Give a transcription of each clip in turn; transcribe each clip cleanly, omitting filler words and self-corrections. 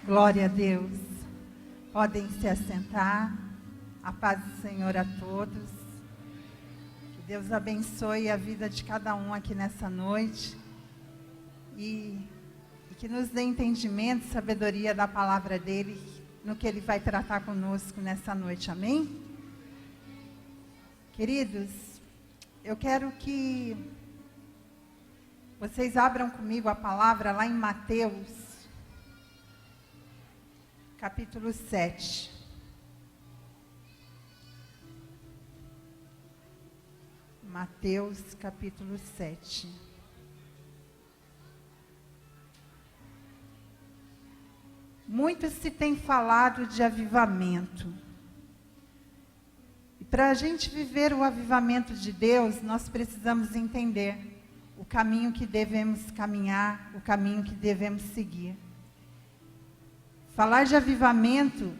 Glória a Deus. Podem se assentar. A paz do Senhor a todos. Que Deus abençoe a vida de cada um aqui nessa noite. E que nos dê entendimento, sabedoria da palavra dele, no que ele vai tratar conosco nessa noite. Amém? Queridos, eu quero que vocês abram comigo a palavra lá em Mateus, capítulo 7. Mateus, capítulo 7. Muito se tem falado de avivamento. E para a gente viver o avivamento de Deus, nós precisamos entender o caminho que devemos caminhar, o caminho que devemos seguir. Falar de avivamento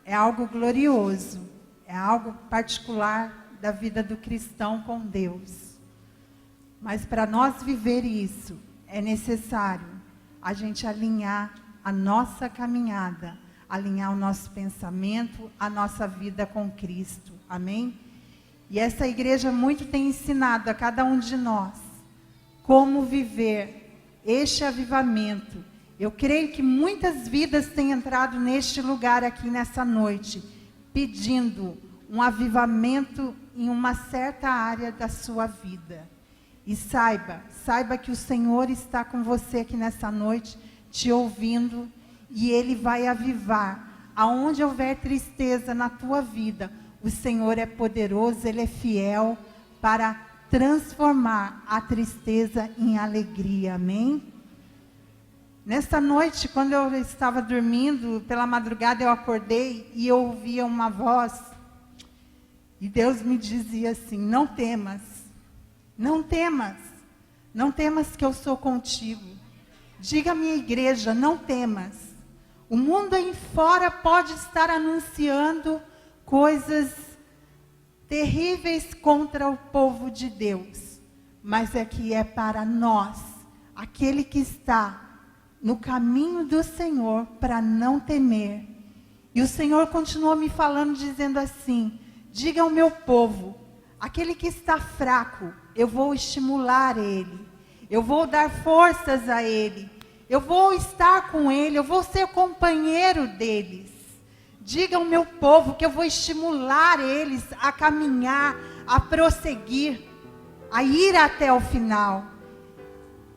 é algo glorioso, é algo particular da vida do cristão com Deus. Mas para nós viver isso, é necessário a gente alinhar a nossa caminhada, alinhar o nosso pensamento, a nossa vida com Cristo. Amém? E essa igreja muito tem ensinado a cada um de nós como viver este avivamento. Eu creio que muitas vidas têm entrado neste lugar aqui nessa noite, pedindo um avivamento em uma certa área da sua vida. E saiba que o Senhor está com você aqui nessa noite, te ouvindo, e Ele vai avivar. Aonde houver tristeza na tua vida, o Senhor é poderoso, Ele é fiel para transformar a tristeza em alegria. Amém? Nesta noite, quando eu estava dormindo, pela madrugada eu acordei e eu ouvia uma voz. E Deus me dizia assim: não temas, não temas, não temas que eu sou contigo. Diga à minha igreja, não temas. O mundo aí fora pode estar anunciando coisas terríveis contra o povo de Deus. Mas é que é para nós, aquele que está no caminho do Senhor, para não temer. E o Senhor continuou me falando, dizendo assim: diga ao meu povo, aquele que está fraco, eu vou estimular ele, eu vou dar forças a ele, eu vou estar com ele, eu vou ser companheiro deles. Diga ao meu povo que eu vou estimular eles a caminhar, a prosseguir, a ir até o final.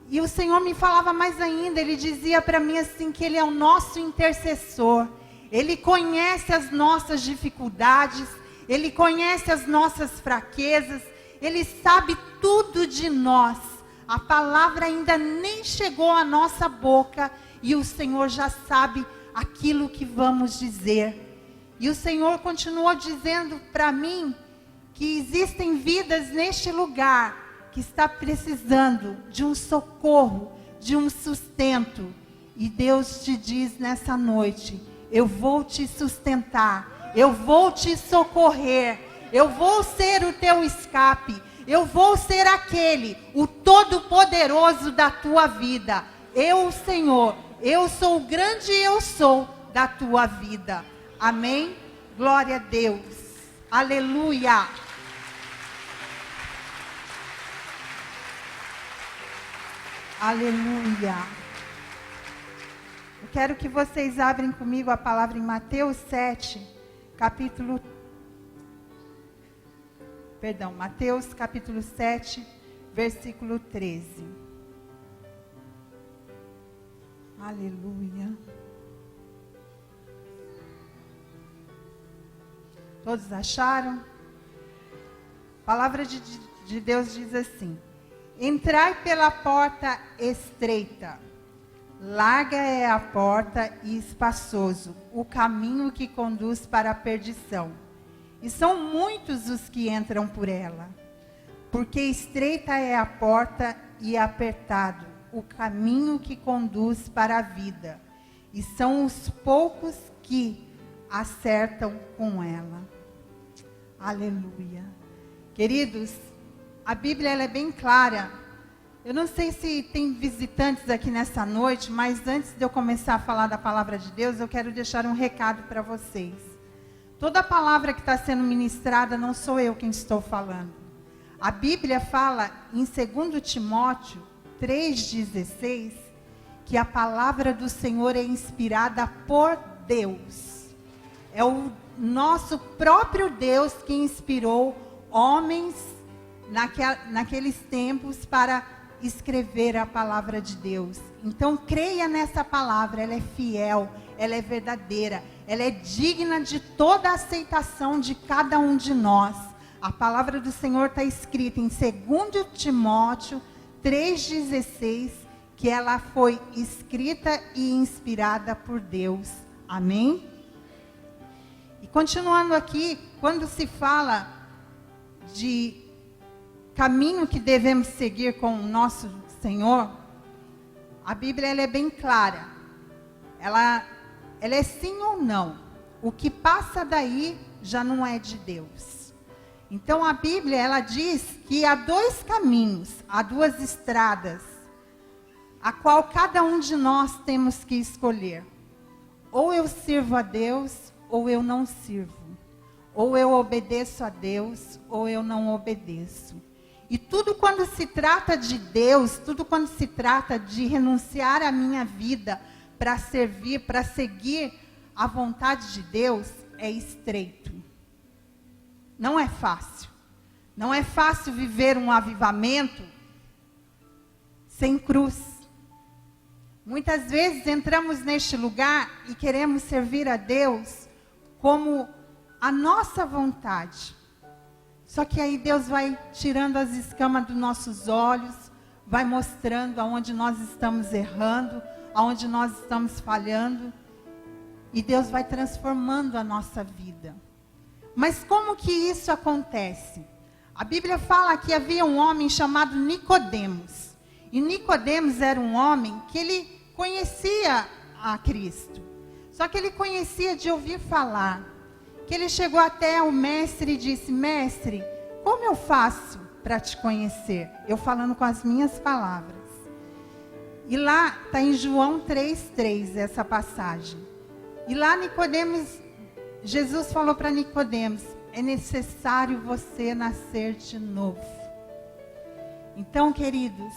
E o Senhor me falava mais ainda, Ele dizia para mim assim, que Ele é o nosso intercessor. Ele conhece as nossas dificuldades, Ele conhece as nossas fraquezas, Ele sabe tudo de nós. A palavra ainda nem chegou à nossa boca e o Senhor já sabe aquilo que vamos dizer. E o Senhor continuou dizendo para mim que existem vidas neste lugar que está precisando de um socorro, de um sustento. E Deus te diz nessa noite: eu vou te sustentar, eu vou te socorrer, eu vou ser o teu escape, eu vou ser aquele, o todo-poderoso da tua vida. Eu, Senhor, eu sou o grande eu sou da tua vida. Amém? Glória a Deus. Aleluia. Aleluia. Eu quero que vocês abrem comigo a palavra em Mateus 7, Mateus capítulo 7, versículo 13. Aleluia. Todos acharam? A palavra de Deus diz assim: entrai pela porta estreita, larga é a porta e espaçoso o caminho que conduz para a perdição, e são muitos os que entram por ela. Porque estreita é a porta e apertado o caminho que conduz para a vida, e são os poucos que acertam com ela. Aleluia. Queridos, a Bíblia ela é bem clara Eu não sei se tem visitantes aqui nessa noite, mas antes de eu começar a falar da palavra de Deus, eu quero deixar um recado para vocês. Toda palavra que está sendo ministrada não sou eu quem estou falando. A Bíblia fala em 2 Timóteo 3,16, que a palavra do Senhor é inspirada por Deus. É o nosso próprio Deus que inspirou homens naqueles tempos para escrever a palavra de Deus. Então creia nessa palavra, ela é fiel, ela é verdadeira, ela é digna de toda a aceitação de cada um de nós. A palavra do Senhor está escrita em 2 Timóteo 3,16, que ela foi escrita e inspirada por Deus. Amém? E continuando aqui, quando se fala de caminho que devemos seguir com o nosso Senhor, a Bíblia ela é bem clara. Ela é sim ou não. O que passa daí já não é de Deus. Então a Bíblia ela diz que há 2 caminhos, há 2 estradas, a qual cada um de nós temos que escolher. Ou eu sirvo a Deus, ou eu não sirvo. Ou eu obedeço a Deus, ou eu não obedeço. E tudo quando se trata de Deus, tudo quando se trata de renunciar à minha vida para servir, para seguir a vontade de Deus, é estreito. Não é fácil. Não é fácil viver um avivamento sem cruz. Muitas vezes entramos neste lugar e queremos servir a Deus como a nossa vontade. Só que aí Deus vai tirando as escamas dos nossos olhos, vai mostrando aonde nós estamos errando, aonde nós estamos falhando, e Deus vai transformando a nossa vida. Mas como que isso acontece? A Bíblia fala que havia um homem chamado Nicodemos. E Nicodemos era um homem que ele conhecia a Cristo. Só que ele conhecia de ouvir falar. Que ele chegou até o mestre e disse: mestre, como eu faço para te conhecer? Eu falando com as minhas palavras. E lá está em João 3,3 essa passagem. E lá Nicodemos, Jesus falou para Nicodemos: é necessário você nascer de novo. Então, queridos,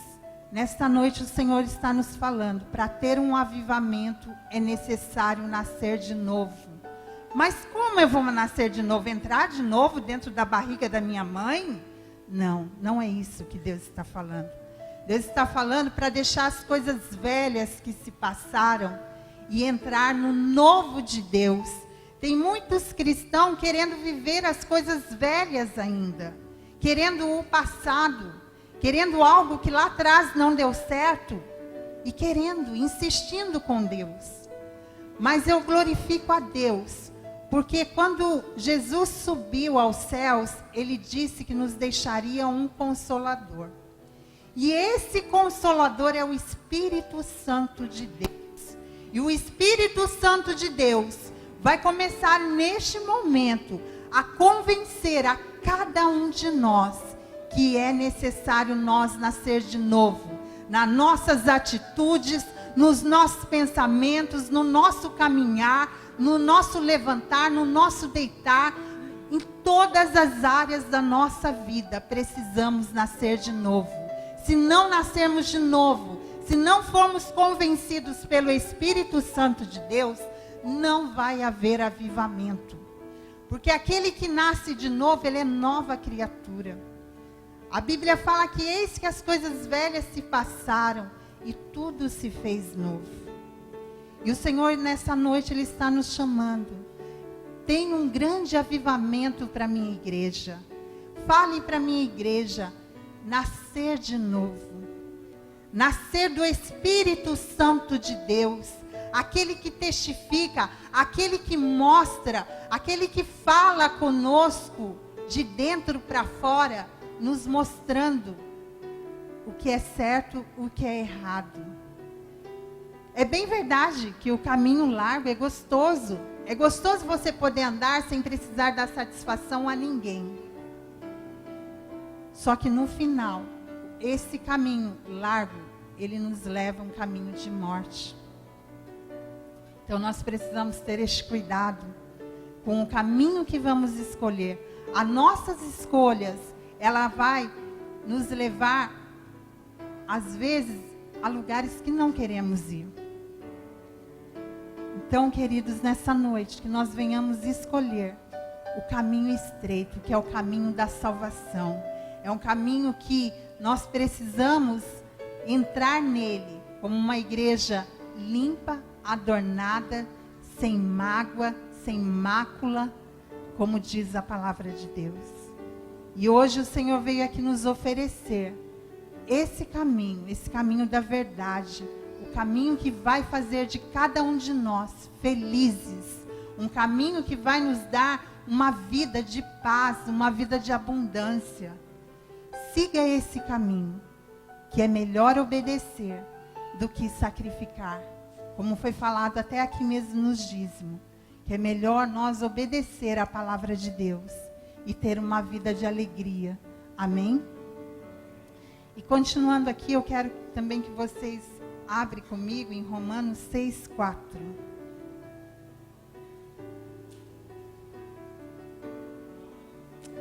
nesta noite o Senhor está nos falando, para ter um avivamento é necessário nascer de novo. Mas como eu vou nascer de novo? Entrar de novo dentro da barriga da minha mãe? Não, não é isso que Deus está falando. Deus está falando para deixar as coisas velhas que se passaram e entrar no novo de Deus. Tem muitos cristãos querendo viver as coisas velhas ainda, querendo o passado, querendo algo que lá atrás não deu certo e querendo, insistindo com Deus. Mas eu glorifico a Deus, porque quando Jesus subiu aos céus, ele disse que nos deixaria um consolador. E esse consolador é o Espírito Santo de Deus. E o Espírito Santo de Deus vai começar neste momento a convencer a cada um de nós que é necessário nós nascer de novo, nas nossas atitudes, nos nossos pensamentos, no nosso caminhar, no nosso levantar, no nosso deitar, em todas as áreas da nossa vida, precisamos nascer de novo. Se não nascermos de novo, se não formos convencidos pelo Espírito Santo de Deus, não vai haver avivamento. Porque aquele que nasce de novo, ele é nova criatura. A Bíblia fala que eis que as coisas velhas se passaram e tudo se fez novo. E o Senhor nessa noite ele está nos chamando. Tem um grande avivamento para a minha igreja. Fale para a minha igreja, nascer de novo. Nascer do Espírito Santo de Deus. Aquele que testifica, aquele que mostra, aquele que fala conosco de dentro para fora, nos mostrando o que é certo, o que é errado. É bem verdade que o caminho largo é gostoso. É gostoso você poder andar sem precisar dar satisfação a ninguém. Só que no final, esse caminho largo, ele nos leva a um caminho de morte. Então nós precisamos ter este cuidado com o caminho que vamos escolher. As nossas escolhas, ela vai nos levar, às vezes, a lugares que não queremos ir. Então, queridos, nessa noite, que nós venhamos escolher o caminho estreito, que é o caminho da salvação. É um caminho que nós precisamos entrar nele como uma igreja limpa, adornada, sem mágoa, sem mácula, como diz a palavra de Deus. E hoje o Senhor veio aqui nos oferecer esse caminho da verdade, o caminho que vai fazer de cada um de nós felizes, um caminho que vai nos dar uma vida de paz, uma vida de abundância. Siga esse caminho, que é melhor obedecer do que sacrificar. Como foi falado até aqui mesmo nos dízimos, que é melhor nós obedecer à palavra de Deus e ter uma vida de alegria. Amém? E continuando aqui, eu quero também que vocês abrem comigo em Romanos 6:4.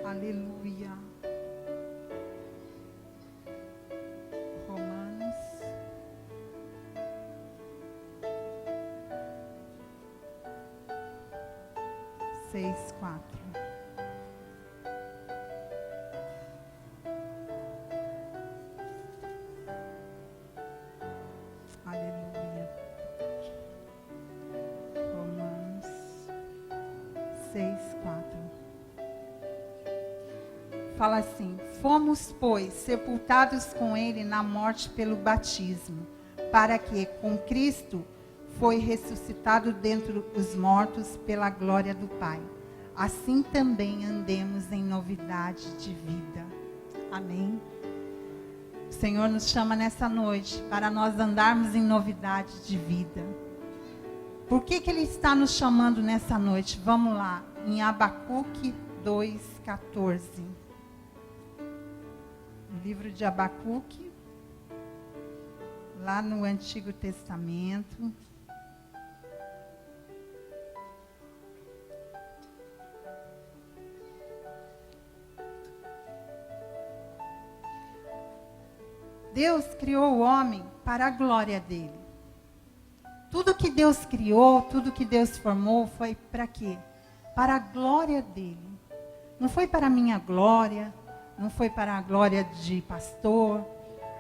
Aleluia. Romanos 6:4. Aleluia. Romanos 6:4. Fala assim: fomos, pois, sepultados com ele na morte pelo batismo, para que com Cristo foi ressuscitado dentre os mortos pela glória do Pai. Assim também andemos em novidade de vida. Amém? O Senhor nos chama nessa noite para nós andarmos em novidade de vida. Por que Ele está nos chamando nessa noite? Vamos lá, em Abacuque 2:14. No livro de Abacuque, lá no Antigo Testamento. Deus criou o homem para a glória dele. Tudo que Deus criou, tudo que Deus formou, foi para quê? Para a glória dele. Não foi para a minha glória, não foi para a glória de pastor,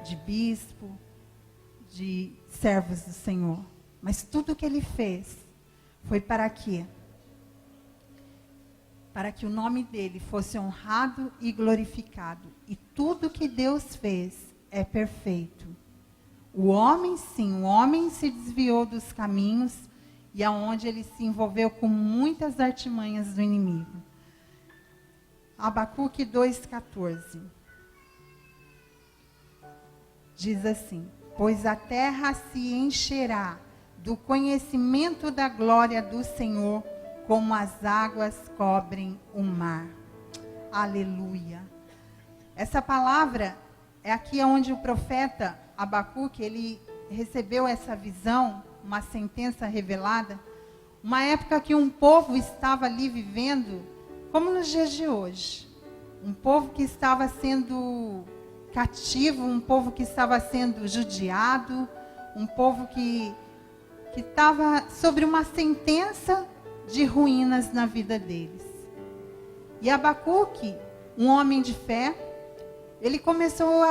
de bispo, de servos do Senhor. Mas tudo que ele fez foi para quê? Para que o nome dele fosse honrado e glorificado. E tudo que Deus fez é perfeito. O homem, sim, o homem se desviou dos caminhos e aonde ele se envolveu com muitas artimanhas do inimigo. Abacuque 2:14 diz assim: pois a terra se encherá do conhecimento da glória do Senhor, como as águas cobrem o mar. Aleluia. Essa palavra é aqui onde o profeta Abacuque, ele recebeu essa visão, uma sentença revelada, uma época que um povo estava ali vivendo, como nos dias de hoje. Um povo que estava sendo cativo, um povo que estava sendo judiado, um povo que estava sobre uma sentença de ruínas na vida deles. E Abacuque, um homem de fé, ele começou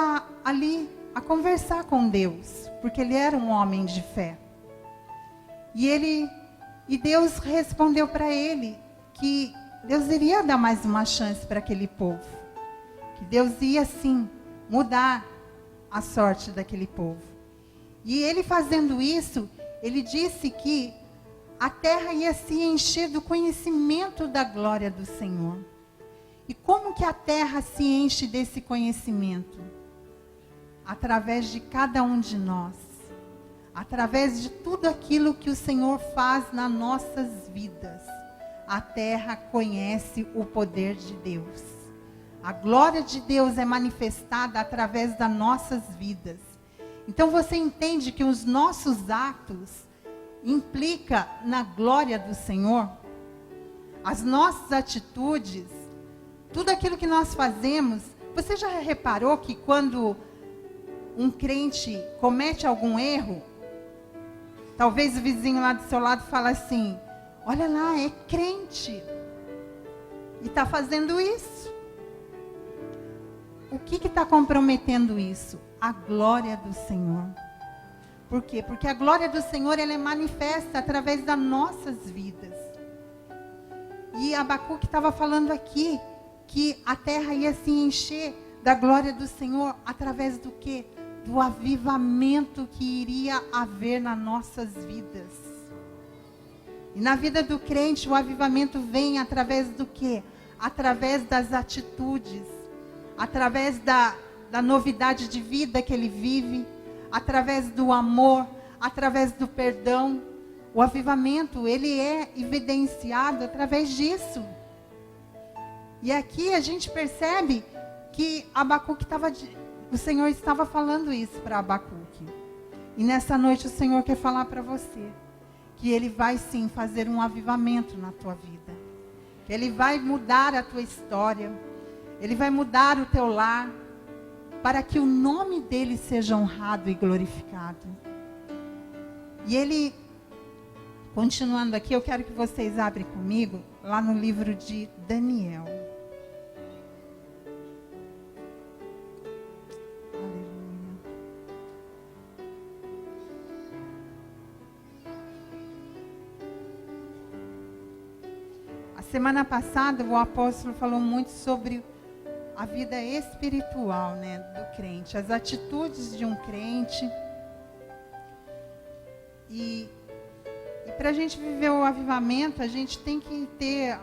ali a conversar com Deus, porque ele era um homem de fé. E Deus respondeu para ele que Deus iria dar mais uma chance para aquele povo. Que Deus ia sim mudar a sorte daquele povo. E ele fazendo isso, ele disse que a terra ia se encher do conhecimento da glória do Senhor. E como que a terra se enche desse conhecimento? Através de cada um de nós. Através de tudo aquilo que o Senhor faz nas nossas vidas. A terra conhece o poder de Deus. A glória de Deus é manifestada através das nossas vidas. Então você entende que os nossos atos implicam na glória do Senhor? As nossas atitudes, tudo aquilo que nós fazemos. Você já reparou que quando um crente comete algum erro, talvez o vizinho lá do seu lado fala assim: olha lá, é crente e está fazendo isso. O que está comprometendo isso? A glória do Senhor. Por quê? Porque a glória do Senhor, ela é manifesta através das nossas vidas. E Abacuque estava falando aqui que a terra ia se encher da glória do Senhor através do quê? Do avivamento que iria haver nas nossas vidas. E na vida do crente, o avivamento vem através do quê? Através das atitudes, através da novidade de vida que ele vive, através do amor, através do perdão. O avivamento, ele é evidenciado através disso. E aqui a gente percebe que Abacuque o Senhor estava falando isso para Abacuque. E nessa noite o Senhor quer falar para você que Ele vai sim fazer um avivamento na tua vida. Que Ele vai mudar a tua história. Ele vai mudar o teu lar. Para que o nome dEle seja honrado e glorificado. E Ele, continuando aqui, eu quero que vocês abrem comigo lá no livro de Daniel. Semana passada o apóstolo falou muito sobre a vida espiritual, né, do crente, as atitudes de um crente. E para a gente viver o avivamento, a gente tem que ter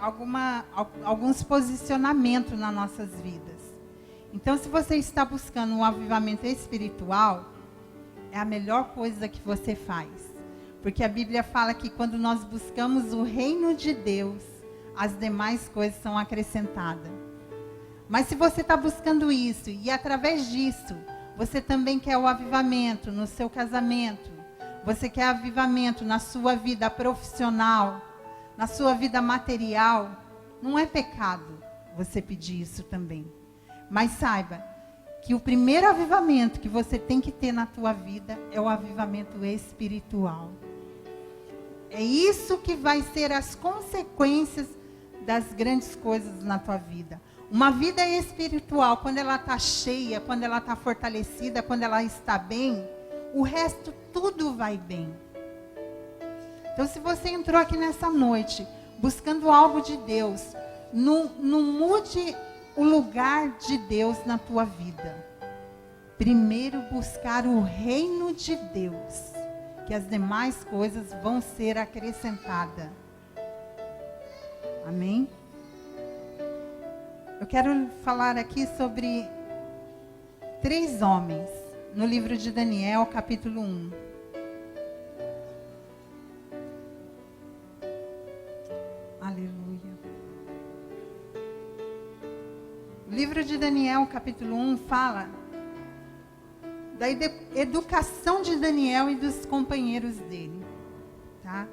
alguns posicionamentos nas nossas vidas. Então, se você está buscando um avivamento espiritual, é a melhor coisa que você faz. Porque a Bíblia fala que quando nós buscamos o reino de Deus, as demais coisas são acrescentadas. Mas se você está buscando isso, e através disso, você também quer o avivamento no seu casamento, você quer avivamento na sua vida profissional, na sua vida material, não é pecado você pedir isso também. Mas saiba que o primeiro avivamento que você tem que ter na tua vida é o avivamento espiritual. É isso que vai ser as consequências das grandes coisas na tua vida. Uma vida espiritual, quando ela está cheia, quando ela está fortalecida, quando ela está bem, o resto tudo vai bem. Então, se você entrou aqui nessa noite buscando algo de Deus, não mude o lugar de Deus na tua vida. Primeiro buscar o reino de Deus, que as demais coisas vão ser acrescentadas. Amém? Eu quero falar aqui sobre 3 homens, no livro de Daniel, capítulo 1. Aleluia. O livro de Daniel, capítulo 1, fala da educação de Daniel e dos companheiros dele. Tá?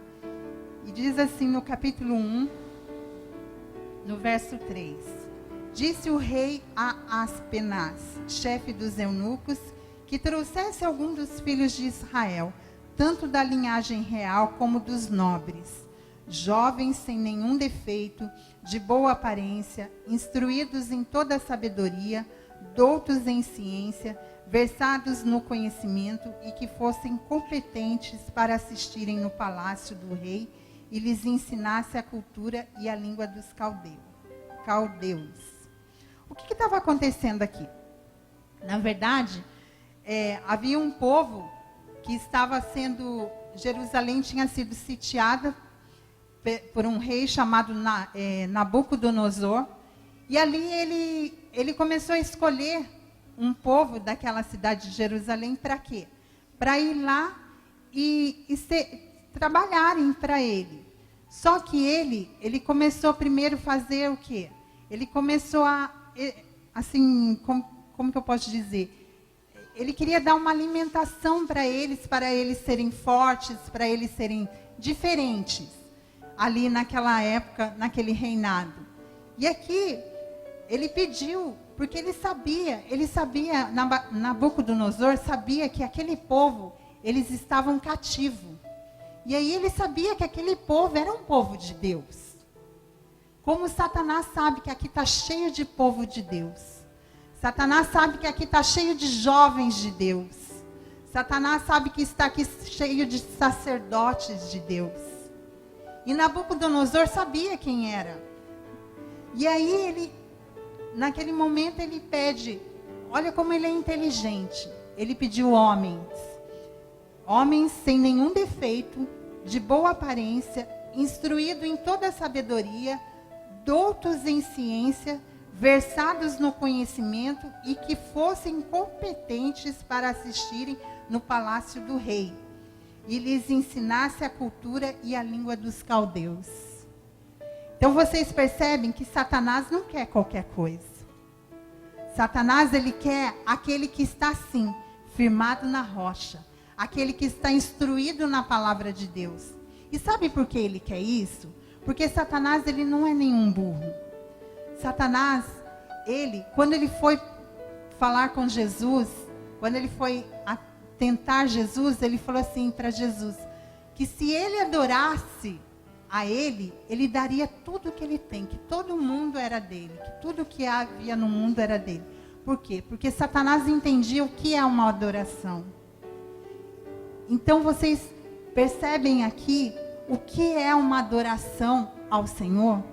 E diz assim no capítulo 1, no verso 3. Disse o rei a Aspenaz, chefe dos eunucos, que trouxesse algum dos filhos de Israel, tanto da linhagem real como dos nobres, jovens sem nenhum defeito, de boa aparência, instruídos em toda a sabedoria, doutos em ciência, versados no conhecimento e que fossem competentes para assistirem no palácio do rei e lhes ensinasse a cultura e a língua dos caldeus. O que estava acontecendo aqui? Na verdade, havia um povo que estava sendo... Jerusalém tinha sido sitiada por um rei chamado Nabucodonosor. E ali ele começou a escolher um povo daquela cidade de Jerusalém para quê? Para ir lá e trabalharem para ele. Só que ele começou primeiro a fazer o quê? Ele começou a assim, como que eu posso dizer? Ele queria dar uma alimentação para eles serem fortes, para eles serem diferentes, ali naquela época, naquele reinado. E aqui, ele pediu, porque ele sabia, Nabucodonosor sabia que aquele povo, eles estavam cativos. E aí ele sabia que aquele povo era um povo de Deus. Como Satanás sabe que aqui está cheio de povo de Deus. Satanás sabe que aqui está cheio de jovens de Deus. Satanás sabe que está aqui cheio de sacerdotes de Deus. E Nabucodonosor sabia quem era. E aí naquele momento ele pede, olha como ele é inteligente. Ele pediu homens sem nenhum defeito, de boa aparência, instruído em toda a sabedoria, doutos em ciência, versados no conhecimento e que fossem competentes para assistirem no palácio do rei e lhes ensinasse a cultura e a língua dos caldeus. Então vocês percebem que Satanás não quer qualquer coisa. Satanás, ele quer aquele que está assim, firmado na rocha, aquele que está instruído na palavra de Deus. E sabe por que ele quer isso? Porque Satanás, ele não é nenhum burro. Satanás, quando ele foi falar com Jesus, quando ele foi tentar Jesus, ele falou assim para Jesus, que se ele adorasse a ele daria tudo o que ele tem, que todo mundo era dele, que tudo que havia no mundo era dele. Por quê? Porque Satanás entendia o que é uma adoração. Então vocês percebem aqui o que é uma adoração ao Senhor?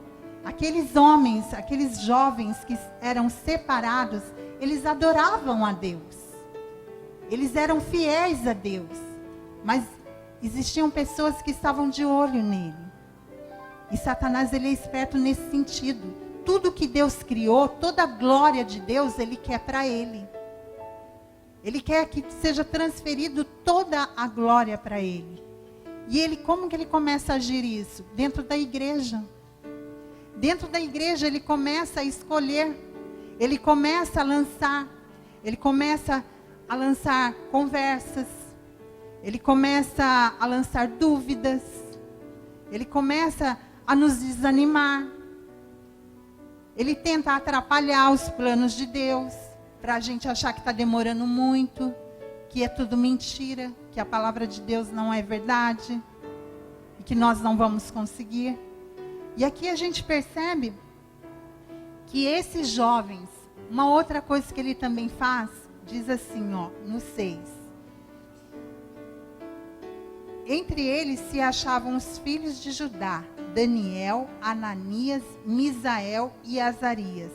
Aqueles homens, aqueles jovens que eram separados, eles adoravam a Deus. Eles eram fiéis a Deus. Mas existiam pessoas que estavam de olho nele. E Satanás, ele é esperto nesse sentido. Tudo que Deus criou, toda a glória de Deus, ele quer para ele. Ele quer que seja transferido toda a glória para ele. E como que ele começa a agir isso? Dentro da igreja. Dentro da igreja ele começa a escolher. Ele começa a lançar conversas. Ele começa a lançar dúvidas. Ele começa a nos desanimar. Ele tenta atrapalhar os planos de Deus, para a gente achar que está demorando muito, que é tudo mentira, que a palavra de Deus não é verdade, e que nós não vamos conseguir. E aqui a gente percebe que esses jovens, uma outra coisa que ele também faz, diz assim, no 6. Entre eles se achavam os filhos de Judá, Daniel, Ananias, Misael e Azarias.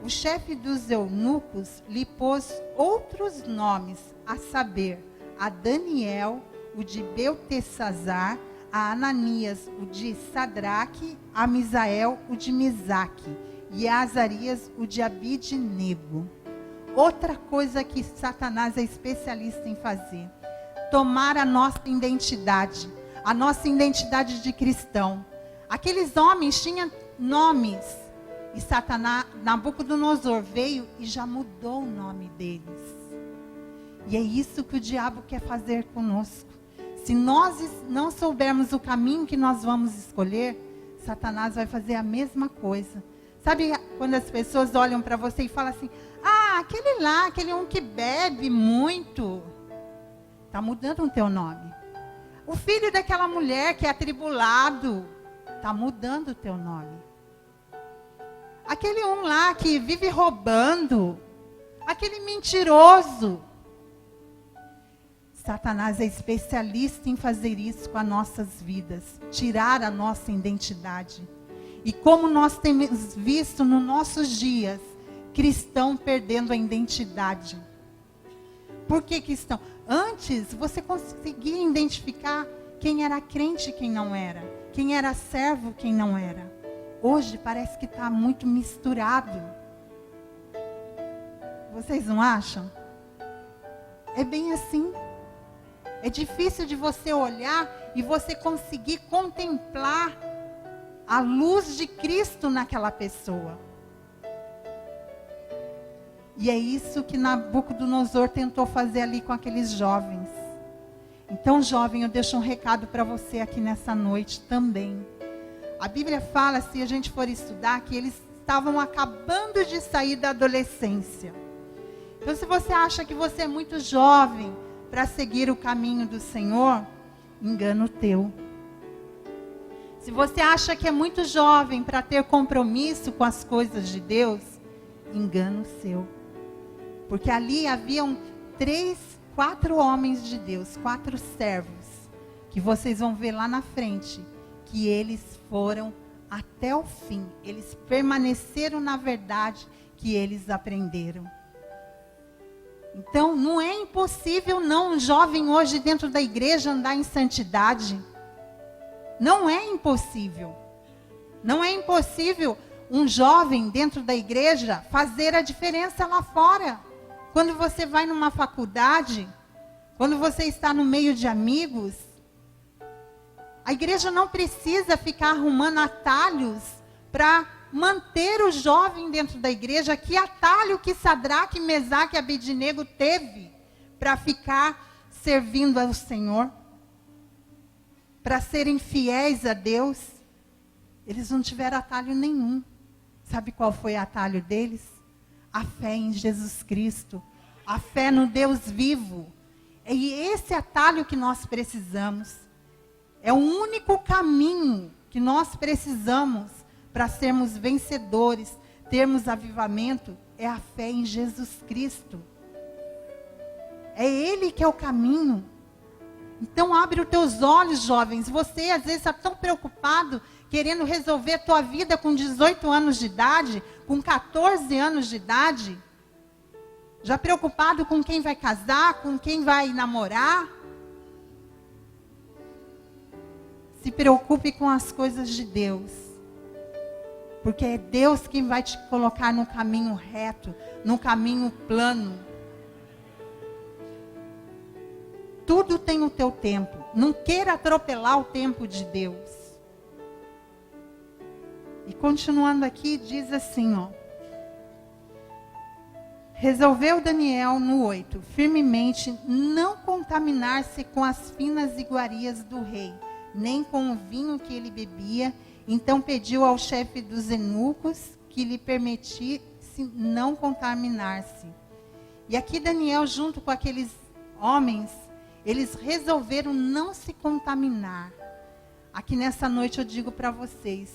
O chefe dos eunucos lhe pôs outros nomes, a saber, a Daniel, o de Beltesazar, a Ananias, o de Sadraque, a Misael, o de Misaque, e a Azarias, o de Abidnego. Outra coisa que Satanás é especialista em fazer, tomar a nossa identidade de cristão. Aqueles homens tinham nomes, e Satanás, Nabucodonosor veio e já mudou o nome deles. E é isso que o diabo quer fazer conosco. Se nós não soubermos o caminho que nós vamos escolher, Satanás vai fazer a mesma coisa. Sabe quando as pessoas olham para você e falam assim, aquele um que bebe muito, está mudando o teu nome. O filho daquela mulher que é atribulado, está mudando o teu nome. Aquele um lá que vive roubando, aquele mentiroso. Satanás é especialista em fazer isso com as nossas vidas, tirar a nossa identidade. E como nós temos visto nos nossos dias, cristão perdendo a identidade. Por que cristão? Antes você conseguia identificar quem era crente e quem não era, quem era servo, quem não era. Hoje parece que está muito misturado. Vocês não acham? É bem assim. É difícil de você olhar e você conseguir contemplar a luz de Cristo naquela pessoa. E é isso que Nabucodonosor tentou fazer ali com aqueles jovens. Então, jovem, eu deixo um recado para você aqui nessa noite também. A Bíblia fala, se a gente for estudar, que eles estavam acabando de sair da adolescência. Então, se você acha que você é muito jovem para seguir o caminho do Senhor, engano teu. Se você acha que é muito jovem para ter compromisso com as coisas de Deus, engano seu. Porque ali haviam 4 homens de Deus, 4 servos, que vocês vão ver lá na frente, que eles foram até o fim. Eles permaneceram na verdade que eles aprenderam. Então, não é impossível não um jovem hoje dentro da igreja andar em santidade. Não é impossível. Não é impossível um jovem dentro da igreja fazer a diferença lá fora. Quando você vai numa faculdade, quando você está no meio de amigos, a igreja não precisa ficar arrumando atalhos para manter o jovem dentro da igreja. Que atalho que Sadraque, Mesaque e Abednego teve para ficar servindo ao Senhor? Para serem fiéis a Deus? Eles não tiveram atalho nenhum. Sabe qual foi o atalho deles? A fé em Jesus Cristo. A fé no Deus vivo. E esse atalho que nós precisamos. É o único caminho que nós precisamos para sermos vencedores, termos avivamento, é a fé em Jesus Cristo. É Ele que é o caminho. Então abre os teus olhos, jovens. Você às vezes está tão preocupado, querendo resolver a tua vida com 18 anos de idade, com 14 anos de idade. Já preocupado com quem vai casar, com quem vai namorar. Se preocupe com as coisas de Deus. Porque é Deus quem vai te colocar no caminho reto, no caminho plano. Tudo tem o teu tempo. Não queira atropelar o tempo de Deus. E continuando aqui, diz assim, ó. Resolveu Daniel no 8, firmemente não contaminar-se com as finas iguarias do rei, nem com o vinho que ele bebia. Então pediu ao chefe dos eunucos que lhe permitisse não contaminar-se. E aqui Daniel, junto com aqueles homens, eles resolveram não se contaminar. Aqui nessa noite eu digo para vocês,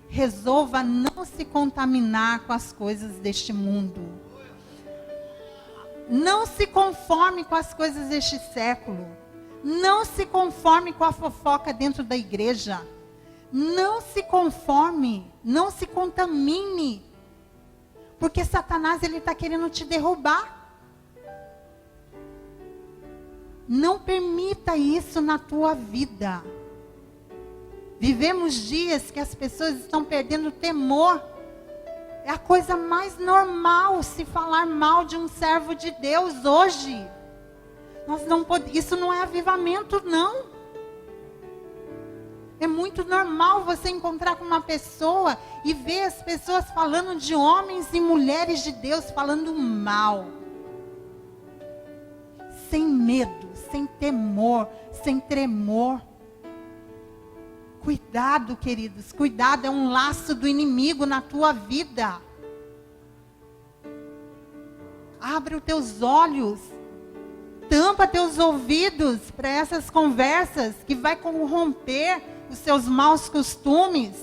resolva não se contaminar com as coisas deste mundo. Não se conforme com as coisas deste século. Não se conforme com a fofoca dentro da igreja. Não se conforme, não se contamine. Porque Satanás, ele está querendo te derrubar. Não permita isso na tua vida. Vivemos dias que as pessoas estão perdendo o temor. É a coisa mais normal se falar mal de um servo de Deus hoje. Isso não é avivamento, não. É muito normal você encontrar com uma pessoa e ver as pessoas falando de homens e mulheres de Deus, falando mal. Sem medo, sem temor, sem tremor. Cuidado, queridos, cuidado, é um laço do inimigo na tua vida. Abre os teus olhos, tampa teus ouvidos para essas conversas que vai corromper os seus maus costumes,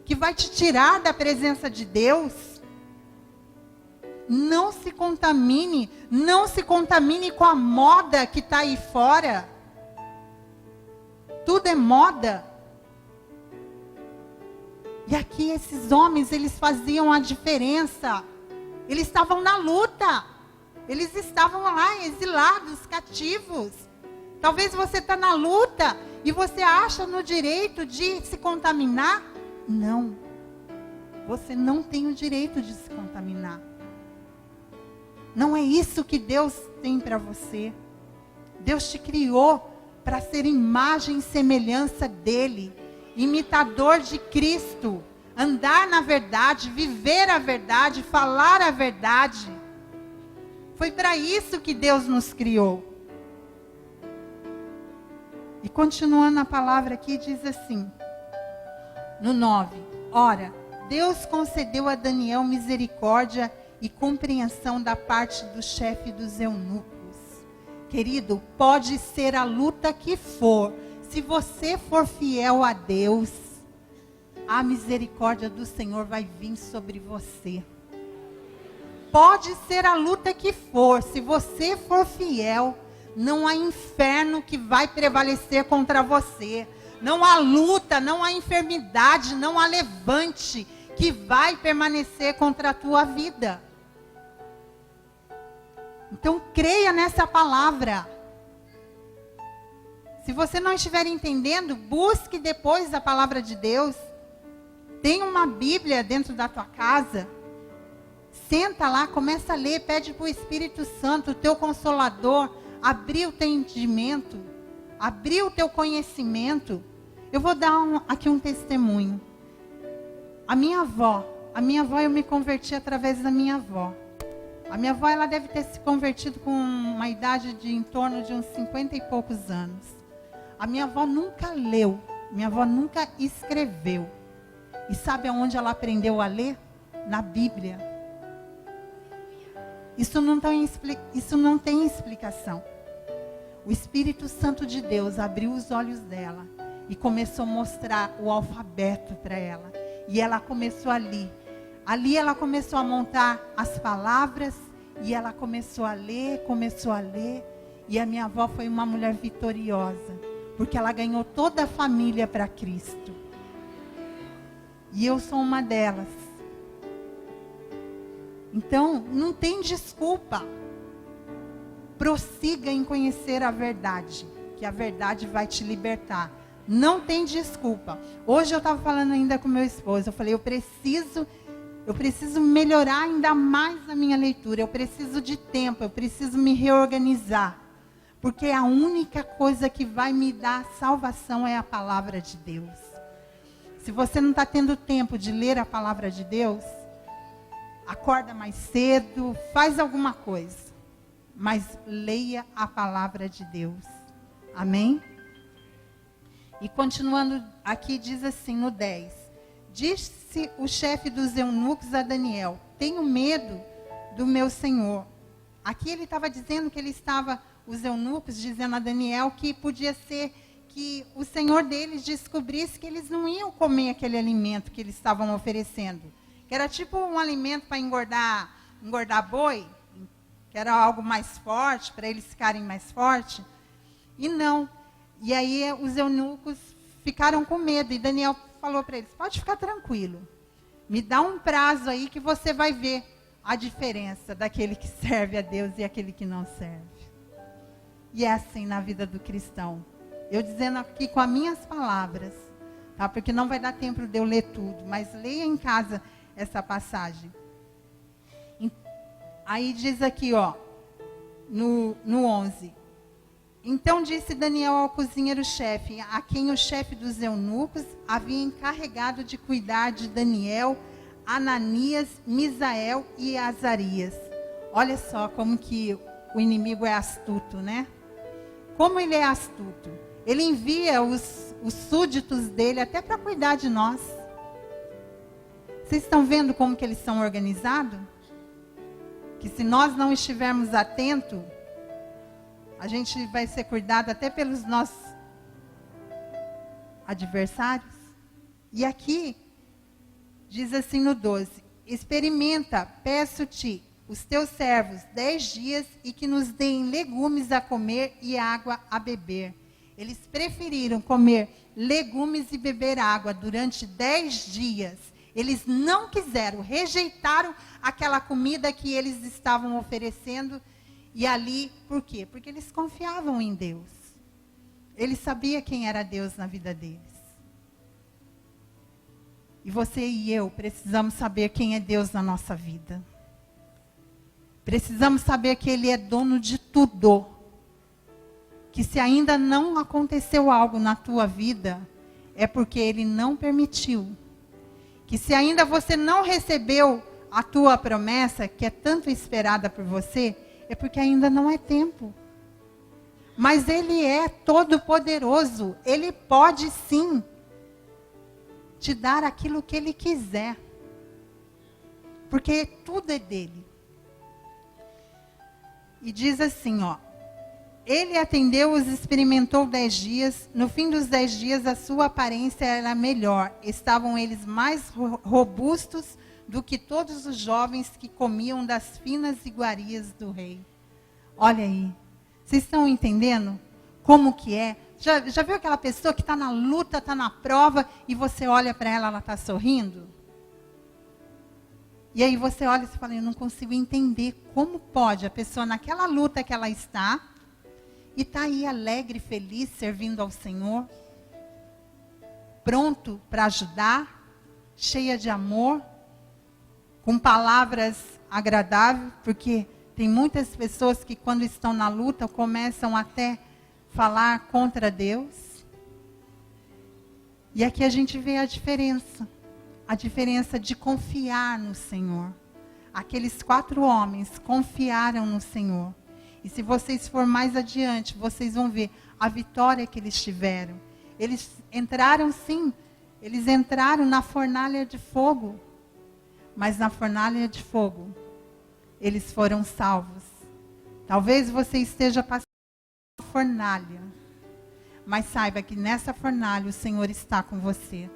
que vai te tirar da presença de Deus. Não se contamine, não se contamine com a moda que está aí fora. Tudo é moda. E aqui esses homens, eles faziam a diferença. Eles estavam na luta. Eles estavam lá, exilados, cativos. Talvez você está na luta e você acha no direito de se contaminar. Não. Você não tem o direito de se contaminar. Não é isso que Deus tem para você. Deus te criou para ser imagem e semelhança dEle. Imitador de Cristo, andar na verdade, viver a verdade, falar a verdade. Foi para isso que Deus nos criou. E continuando a palavra aqui, diz assim, no 9. Ora, Deus concedeu a Daniel misericórdia e compreensão da parte do chefe dos eunucos. Querido, pode ser a luta que for. Se você for fiel a Deus, a misericórdia do Senhor vai vir sobre você. Pode ser a luta que for. Se você for fiel, não há inferno que vai prevalecer contra você. Não há luta, não há enfermidade, não há levante que vai permanecer contra a tua vida. Então creia nessa palavra. Se você não estiver entendendo, busque depois a palavra de Deus. Tem uma Bíblia dentro da tua casa. Senta lá, começa a ler, pede para o Espírito Santo, o teu Consolador, abrir o teu entendimento, abrir o teu conhecimento. Eu vou dar aqui um testemunho. A minha avó, eu me converti através da minha avó. A minha avó, ela deve ter se convertido com uma idade de em torno de uns 50 e poucos anos. A minha avó nunca leu, minha avó nunca escreveu. E sabe aonde ela aprendeu a ler? Na Bíblia. Isso não tem explicação. O Espírito Santo de Deus abriu os olhos dela e começou a mostrar o alfabeto para ela. E ela começou ali. Ali ela começou a montar as palavras e ela começou a ler. E a minha avó foi uma mulher vitoriosa, porque ela ganhou toda a família para Cristo. E eu sou uma delas. Então, não tem desculpa. Prossiga em conhecer a verdade, que a verdade vai te libertar. Não tem desculpa. Hoje eu estava falando ainda com meu esposo, eu falei, eu preciso melhorar ainda mais a minha leitura, eu preciso de tempo, eu preciso me reorganizar. Porque a única coisa que vai me dar salvação é a palavra de Deus. Se você não está tendo tempo de ler a palavra de Deus, acorda mais cedo, faz alguma coisa. Mas leia a palavra de Deus. Amém? E continuando aqui, diz assim no 10. Disse o chefe dos eunucos a Daniel, tenho medo do meu senhor. Aqui ele estava dizendo que os eunucos dizendo a Daniel que podia ser que o senhor deles descobrisse que eles não iam comer aquele alimento que eles estavam oferecendo. Que era tipo um alimento para engordar boi, que era algo mais forte, para eles ficarem mais fortes. E não. E aí os eunucos ficaram com medo. E Daniel falou para eles, pode ficar tranquilo. Me dá um prazo aí que você vai ver a diferença daquele que serve a Deus e aquele que não serve. E é assim na vida do cristão. Eu dizendo aqui com as minhas palavras, tá? Porque não vai dar tempo de eu ler tudo, mas leia em casa essa passagem. Aí diz aqui, ó, no 11. Então disse Daniel ao cozinheiro-chefe, a quem o chefe dos eunucos havia encarregado de cuidar de Daniel, Ananias, Misael e Azarias. Olha só como que o inimigo é astuto, né? Como ele é astuto. Ele envia os súditos dele até para cuidar de nós. Vocês estão vendo como que eles são organizados? Que se nós não estivermos atentos, a gente vai ser cuidado até pelos nossos adversários. E aqui, diz assim no 12, experimenta, peço-te, os teus servos 10 dias e que nos deem legumes a comer e água a beber. Eles preferiram comer legumes e beber água durante 10 dias. Eles não quiseram, rejeitaram aquela comida que eles estavam oferecendo. E ali, por quê? Porque eles confiavam em Deus. Eles sabiam quem era Deus na vida deles. E você e eu precisamos saber quem é Deus na nossa vida. Precisamos saber que Ele é dono de tudo. Que se ainda não aconteceu algo na tua vida, é porque Ele não permitiu. Que se ainda você não recebeu a tua promessa, que é tanto esperada por você, é porque ainda não é tempo. Mas Ele é todo-poderoso. Ele pode sim te dar aquilo que Ele quiser. Porque tudo é dele. E diz assim, ó. Ele atendeu-os, experimentou 10 dias. No fim dos 10 dias, a sua aparência era melhor. Estavam eles mais robustos do que todos os jovens que comiam das finas iguarias do rei. Olha aí. Vocês estão entendendo como que é? Já viu aquela pessoa que está na luta, está na prova, e você olha para ela, ela está sorrindo? E aí você olha e fala, eu não consigo entender como pode a pessoa naquela luta que ela está, e está aí alegre, feliz, servindo ao Senhor, pronto para ajudar, cheia de amor, com palavras agradáveis, porque tem muitas pessoas que quando estão na luta começam até falar contra Deus. E aqui a gente vê a diferença de confiar no Senhor. Aqueles 4 homens confiaram no Senhor. E se vocês for mais adiante, vocês vão ver a vitória que eles tiveram. Eles entraram sim, eles entraram na fornalha de fogo. Mas na fornalha de fogo, eles foram salvos. Talvez você esteja passando por uma fornalha. Mas saiba que nessa fornalha o Senhor está com você.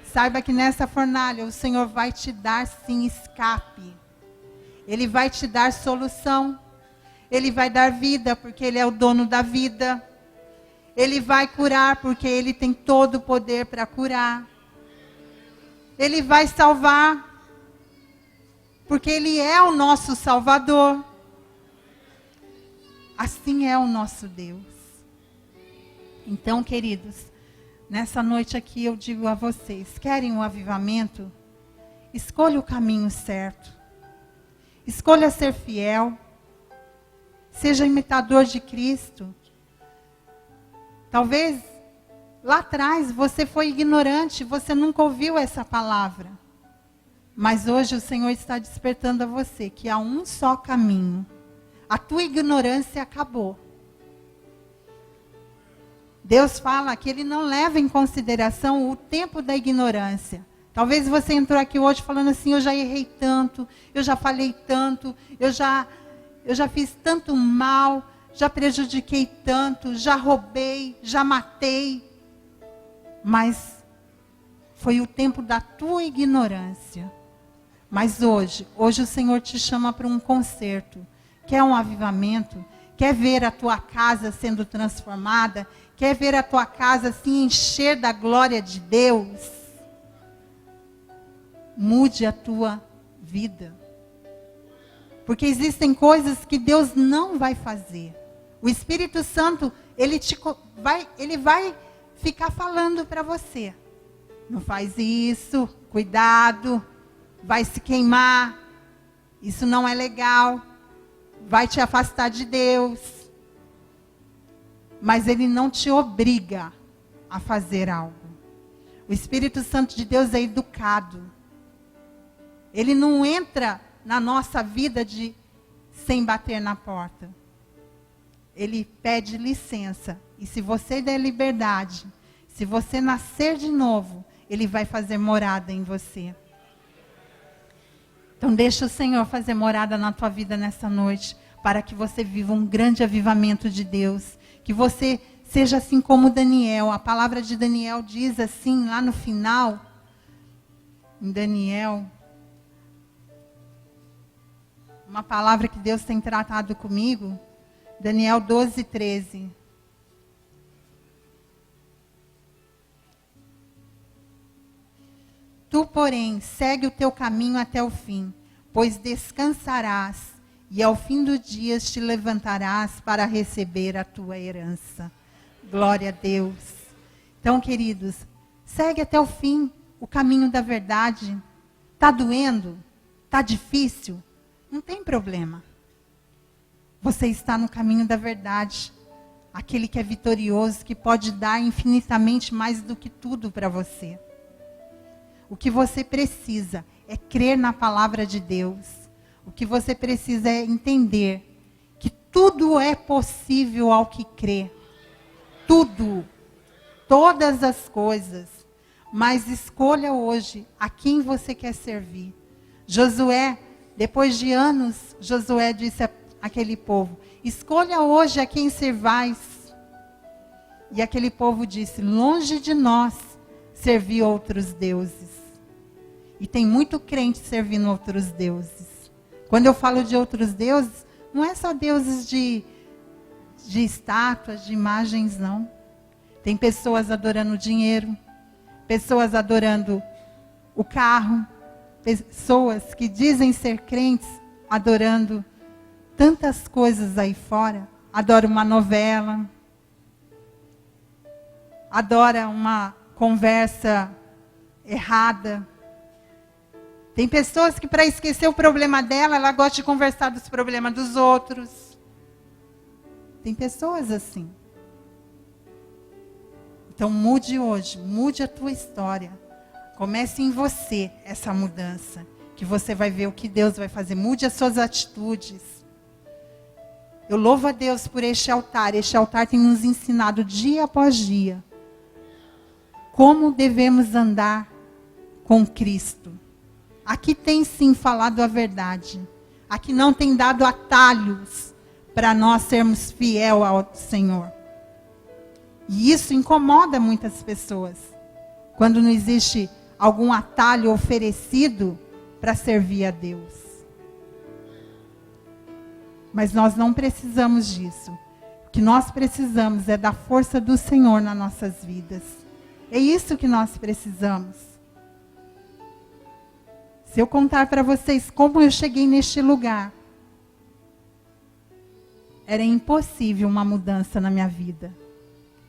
Saiba que nessa fornalha o Senhor vai te dar sim escape. Ele vai te dar solução. Ele vai dar vida, porque Ele é o dono da vida. Ele vai curar, porque Ele tem todo o poder para curar. Ele vai salvar, porque Ele é o nosso Salvador. Assim é o nosso Deus. Então, queridos, nessa noite aqui eu digo a vocês, querem um avivamento? Escolha o caminho certo. Escolha ser fiel. Seja imitador de Cristo. Talvez lá atrás você foi ignorante, você nunca ouviu essa palavra. Mas hoje o Senhor está despertando a você que há um só caminho. A tua ignorância acabou. Deus fala que Ele não leva em consideração o tempo da ignorância. Talvez você entrou aqui hoje falando assim, eu já errei tanto, eu já falei tanto, eu já fiz tanto mal, já prejudiquei tanto, já roubei, já matei. Mas foi o tempo da tua ignorância. Mas hoje o Senhor te chama para um concerto. Quer um avivamento? Quer ver a tua casa sendo transformada? Quer ver a tua casa se encher da glória de Deus? Mude a tua vida. Porque existem coisas que Deus não vai fazer. O Espírito Santo, ele vai ficar falando para você. Não faz isso, cuidado, vai se queimar, isso não é legal, vai te afastar de Deus. Mas Ele não te obriga a fazer algo. O Espírito Santo de Deus é educado. Ele não entra na nossa vida sem bater na porta. Ele pede licença. E se você der liberdade, se você nascer de novo, Ele vai fazer morada em você. Então deixa o Senhor fazer morada na tua vida nessa noite, para que você viva um grande avivamento de Deus. Que você seja assim como Daniel. A palavra de Daniel diz assim, lá no final, em Daniel, uma palavra que Deus tem tratado comigo, Daniel 12:13. Tu, porém, segue o teu caminho até o fim, pois descansarás, e ao fim dos dias te levantarás para receber a tua herança. Glória a Deus. Então, queridos, segue até o fim o caminho da verdade. Está doendo? Está difícil? Não tem problema. Você está no caminho da verdade. Aquele que é vitorioso, que pode dar infinitamente mais do que tudo para você. O que você precisa é crer na palavra de Deus. O que você precisa é entender Tudo é possível ao que crê. Tudo. Todas as coisas. Mas escolha hoje a quem você quer servir. Josué, depois de anos, Josué disse àquele povo: escolha hoje a quem servais. E aquele povo disse: longe de nós servir outros deuses. E tem muito crente servindo outros deuses. Quando eu falo de outros deuses, não é só deuses de estátuas, de imagens, não. Tem pessoas adorando dinheiro, pessoas adorando o carro, pessoas que dizem ser crentes adorando tantas coisas aí fora. Adora uma novela, adora uma conversa errada. Tem pessoas que, para esquecer o problema dela, ela gosta de conversar dos problemas dos outros. Tem pessoas assim. Então mude hoje, mude a tua história. Comece em você essa mudança, que você vai ver o que Deus vai fazer. Mude as suas atitudes. Eu louvo a Deus por este altar. Este altar tem nos ensinado dia após dia como devemos andar com Cristo. Aqui tem sim falado a verdade. Aqui não tem dado atalhos para nós sermos fiel ao Senhor. E isso incomoda muitas pessoas. Quando não existe algum atalho oferecido para servir a Deus. Mas nós não precisamos disso. O que nós precisamos é da força do Senhor nas nossas vidas. É isso que nós precisamos. Se eu contar para vocês como eu cheguei neste lugar, era impossível uma mudança na minha vida.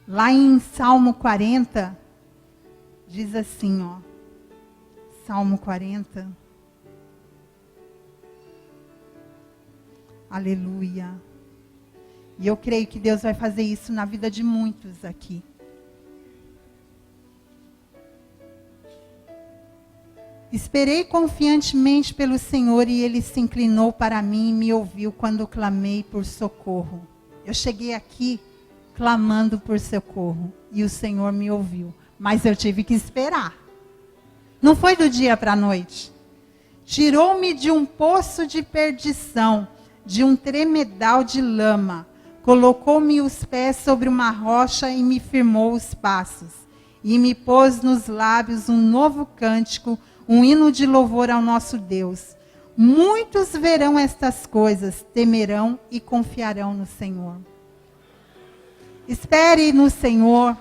Lá em Salmo 40, diz assim, ó. Salmo 40. Aleluia. E eu creio que Deus vai fazer isso na vida de muitos aqui. Esperei confiantemente pelo Senhor e Ele se inclinou para mim e me ouviu quando clamei por socorro. Eu cheguei aqui clamando por socorro e o Senhor me ouviu. Mas eu tive que esperar. Não foi do dia para a noite. Tirou-me de um poço de perdição, de um tremedal de lama. Colocou-me os pés sobre uma rocha e me firmou os passos. E me pôs nos lábios um novo cântico, um hino de louvor ao nosso Deus. Muitos verão estas coisas, temerão e confiarão no Senhor. Espere no Senhor.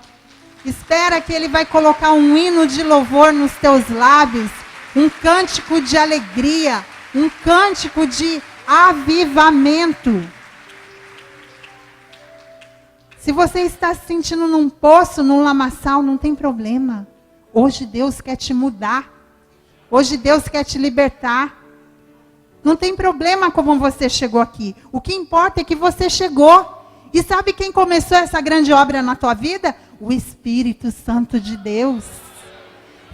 Espera que Ele vai colocar um hino de louvor nos teus lábios, um cântico de alegria, um cântico de avivamento. Se você está se sentindo num poço, num lamaçal, não tem problema. Hoje Deus quer te mudar. Hoje Deus quer te libertar. Não tem problema como você chegou aqui. O que importa é que você chegou. E sabe quem começou essa grande obra na tua vida? O Espírito Santo de Deus.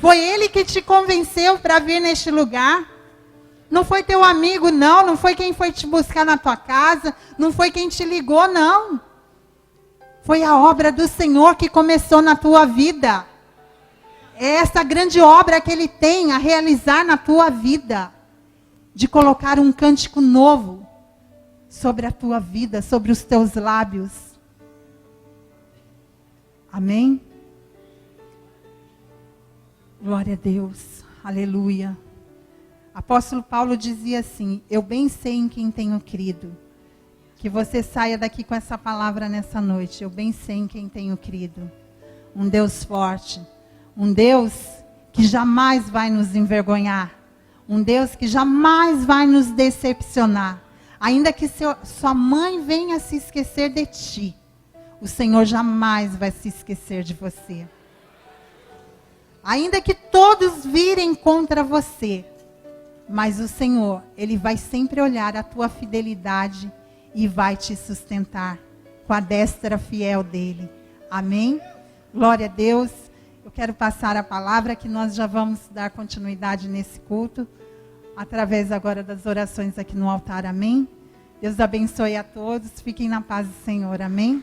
Foi Ele que te convenceu para vir neste lugar. Não foi teu amigo, não. Não foi quem foi te buscar na tua casa. Não foi quem te ligou, não. Foi a obra do Senhor que começou na tua vida. É essa grande obra que Ele tem a realizar na tua vida. De colocar um cântico novo sobre a tua vida, sobre os teus lábios. Amém? Glória a Deus. Aleluia. Apóstolo Paulo dizia assim: eu bem sei em quem tenho crido. Que você saia daqui com essa palavra nessa noite. Eu bem sei em quem tenho crido. Um Deus forte. Um Deus que jamais vai nos envergonhar. Um Deus que jamais vai nos decepcionar. Ainda que sua mãe venha se esquecer de ti, o Senhor jamais vai se esquecer de você. Ainda que todos virem contra você, mas o Senhor, Ele vai sempre olhar a tua fidelidade e vai te sustentar com a destra fiel dEle. Amém? Glória a Deus. Eu quero passar a palavra que nós já vamos dar continuidade nesse culto, através agora das orações aqui no altar. Amém? Deus abençoe a todos. Fiquem na paz do Senhor. Amém?